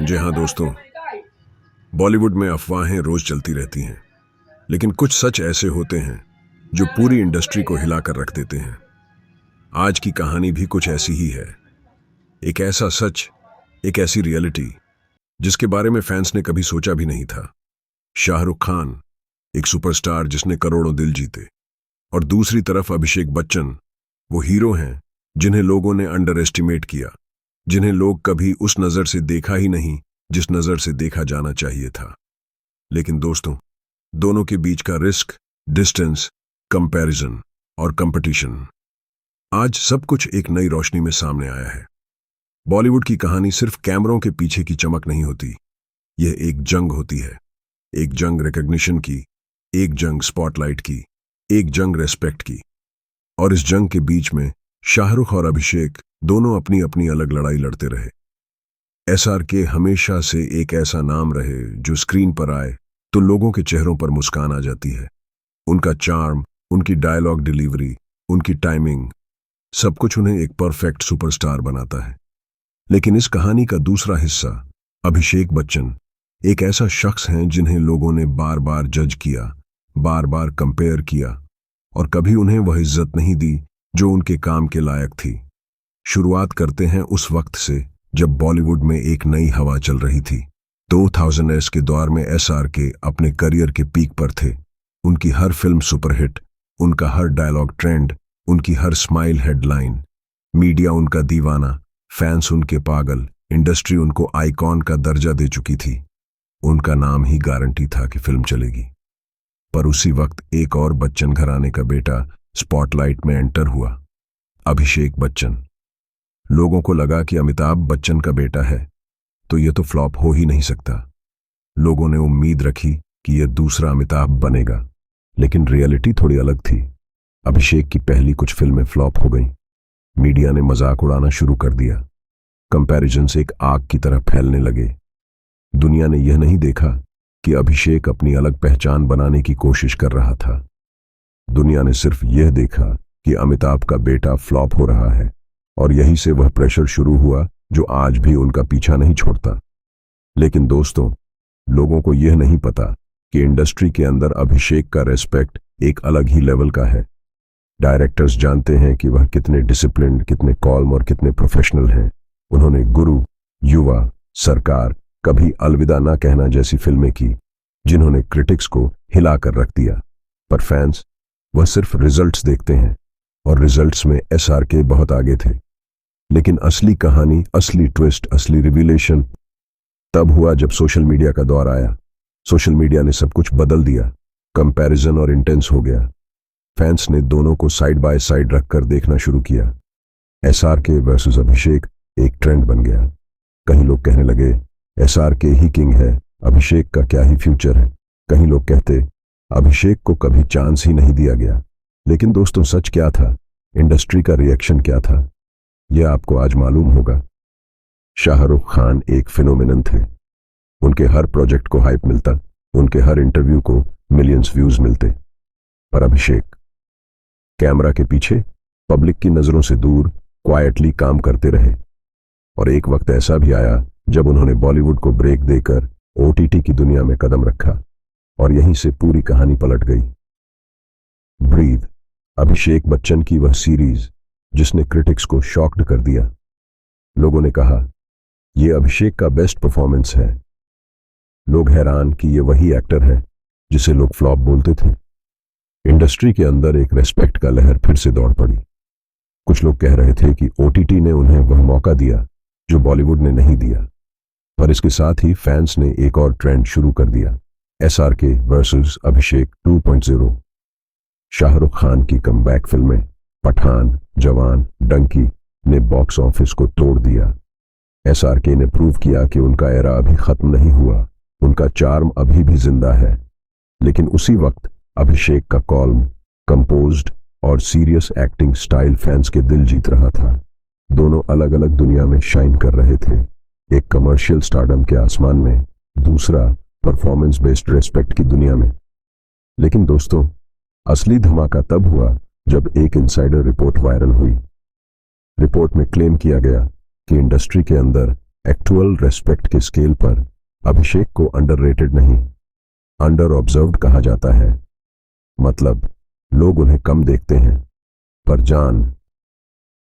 जी हाँ दोस्तों, बॉलीवुड में अफवाहें रोज चलती रहती हैं, लेकिन कुछ सच ऐसे होते हैं जो पूरी इंडस्ट्री को हिलाकर रख देते हैं। आज की कहानी भी कुछ ऐसी ही है। एक ऐसा सच, एक ऐसी रियलिटी जिसके बारे में फैंस ने कभी सोचा भी नहीं था। शाहरुख खान, एक सुपरस्टार जिसने करोड़ों दिल जीते, और दूसरी तरफ अभिषेक बच्चन, वो हीरो हैं जिन्हें लोगों ने अंडर एस्टिमेट किया, जिन्हें लोग कभी उस नजर से देखा ही नहीं जिस नजर से देखा जाना चाहिए था। लेकिन दोस्तों, दोनों के बीच का रिस्क, डिस्टेंस, कंपैरिजन और कंपटीशन, आज सब कुछ एक नई रोशनी में सामने आया है। बॉलीवुड की कहानी सिर्फ कैमरों के पीछे की चमक नहीं होती, यह एक जंग होती है। एक जंग रिकॉग्निशन की, एक जंग स्पॉटलाइट की, एक जंग रेस्पेक्ट की। और इस जंग के बीच में शाहरुख और अभिषेक दोनों अपनी अपनी अलग लड़ाई लड़ते रहे। एसआरके हमेशा से एक ऐसा नाम रहे जो स्क्रीन पर आए तो लोगों के चेहरों पर मुस्कान आ जाती है। उनका चार्म, उनकी डायलॉग डिलीवरी, उनकी टाइमिंग, सब कुछ उन्हें एक परफेक्ट सुपरस्टार बनाता है। लेकिन इस कहानी का दूसरा हिस्सा, अभिषेक बच्चन, एक ऐसा शख्स हैं जिन्हें लोगों ने बार बार जज किया, बार बार कंपेयर किया, और कभी उन्हें वह इज्जत नहीं दी जो उनके काम के लायक थी। शुरुआत करते हैं उस वक्त से जब बॉलीवुड में एक नई हवा चल रही थी। 2000s के दौर में एसआरके अपने करियर के पीक पर थे। उनकी हर फिल्म सुपरहिट, उनका हर डायलॉग ट्रेंड, उनकी हर स्माइल हेडलाइन। मीडिया उनका दीवाना, फैंस उनके पागल, इंडस्ट्री उनको आइकॉन का दर्जा दे चुकी थी। उनका नाम ही गारंटी था कि फिल्म चलेगी। पर उसी वक्त एक और बच्चन घराने का बेटा स्पॉटलाइट में एंटर हुआ, अभिषेक बच्चन। लोगों को लगा कि अमिताभ बच्चन का बेटा है तो यह तो फ्लॉप हो ही नहीं सकता। लोगों ने उम्मीद रखी कि यह दूसरा अमिताभ बनेगा, लेकिन रियलिटी थोड़ी अलग थी। अभिषेक की पहली कुछ फिल्में फ्लॉप हो गईं। मीडिया ने मजाक उड़ाना शुरू कर दिया। कंपैरिजन्स एक आग की तरह फैलने लगे। दुनिया ने यह नहीं देखा कि अभिषेक अपनी अलग पहचान बनाने की कोशिश कर रहा था। दुनिया ने सिर्फ यह देखा कि अमिताभ का बेटा फ्लॉप हो रहा है, और यहीं से वह प्रेशर शुरू हुआ जो आज भी उनका पीछा नहीं छोड़ता। लेकिन दोस्तों, लोगों को यह नहीं पता कि इंडस्ट्री के अंदर अभिषेक का रेस्पेक्ट एक अलग ही लेवल का है। डायरेक्टर्स जानते हैं कि वह कितने डिसिप्लिन्ड, कितने कॉल्म और कितने प्रोफेशनल हैं। उन्होंने गुरु, युवा, सरकार, कभी अलविदा ना कहना जैसी फिल्में की, जिन्होंने क्रिटिक्स को हिलाकर रख दिया। पर फैंस, वह सिर्फ रिजल्ट्स देखते हैं, और रिजल्ट्स में एसआरके बहुत आगे थे। लेकिन असली कहानी, असली ट्विस्ट, असली रिवीलेशन तब हुआ जब सोशल मीडिया का दौर आया। सोशल मीडिया ने सब कुछ बदल दिया। कंपैरिजन और इंटेंस हो गया। फैंस ने दोनों को साइड बाय साइड रखकर देखना शुरू किया। एसआरके वर्सेस अभिषेक एक ट्रेंड बन गया। कहीं लोग कहने लगे, एसआरके ही किंग है, अभिषेक का क्या ही फ्यूचर है। कहीं लोग कहते, अभिषेक को कभी चांस ही नहीं दिया गया। लेकिन दोस्तों, सच क्या था? इंडस्ट्री का रिएक्शन क्या था? यह आपको आज मालूम होगा। शाहरुख खान एक फिनोमिनन थे। उनके हर प्रोजेक्ट को हाइप मिलता, उनके हर इंटरव्यू को मिलियंस व्यूज मिलते। पर अभिषेक कैमरा के पीछे, पब्लिक की नजरों से दूर, क्वाइटली काम करते रहे। और एक वक्त ऐसा भी आया जब उन्होंने बॉलीवुड को ब्रेक देकर ओटीटी की दुनिया में कदम रखा, और यहीं से पूरी कहानी पलट गई। ब्रीथ, अभिषेक बच्चन की वह सीरीज जिसने क्रिटिक्स को शॉक्ड कर दिया। लोगों ने कहा, यह अभिषेक का बेस्ट परफॉर्मेंस है। लोग हैरान कि यह वही एक्टर है जिसे लोग फ्लॉप बोलते थे। इंडस्ट्री के अंदर एक रेस्पेक्ट का लहर फिर से दौड़ पड़ी। कुछ लोग कह रहे थे कि ओटीटी ने उन्हें वह मौका दिया जो बॉलीवुड ने नहीं दिया। पर इसके साथ ही फैंस ने एक और ट्रेंड शुरू कर दिया, एसआरके वर्सेस अभिषेक 2.0। शाहरुख खान की कमबैक फिल्में पठान, जवान, डंकी ने बॉक्स ऑफिस को तोड़ दिया। एसआरके ने प्रूव किया कि उनका एरा अभी खत्म नहीं हुआ, उनका चार्म अभी भी जिंदा है। लेकिन उसी वक्त अभिषेक का कॉल्म, कंपोज्ड और सीरियस एक्टिंग स्टाइल फैंस के दिल जीत रहा था। दोनों अलग अलग दुनिया में शाइन कर रहे थे। एक कमर्शियल स्टारडम के आसमान में, दूसरा परफॉर्मेंस बेस्ड रेस्पेक्ट की दुनिया में। लेकिन दोस्तों, असली धमाका तब हुआ जब एक इनसाइडर रिपोर्ट वायरल हुई। रिपोर्ट में क्लेम किया गया कि इंडस्ट्री के अंदर एक्चुअल रेस्पेक्ट के स्केल पर अभिषेक को अंडररेटेड नहीं, अंडर ऑब्जर्व्ड कहा जाता है। मतलब लोग उन्हें कम देखते हैं, पर जान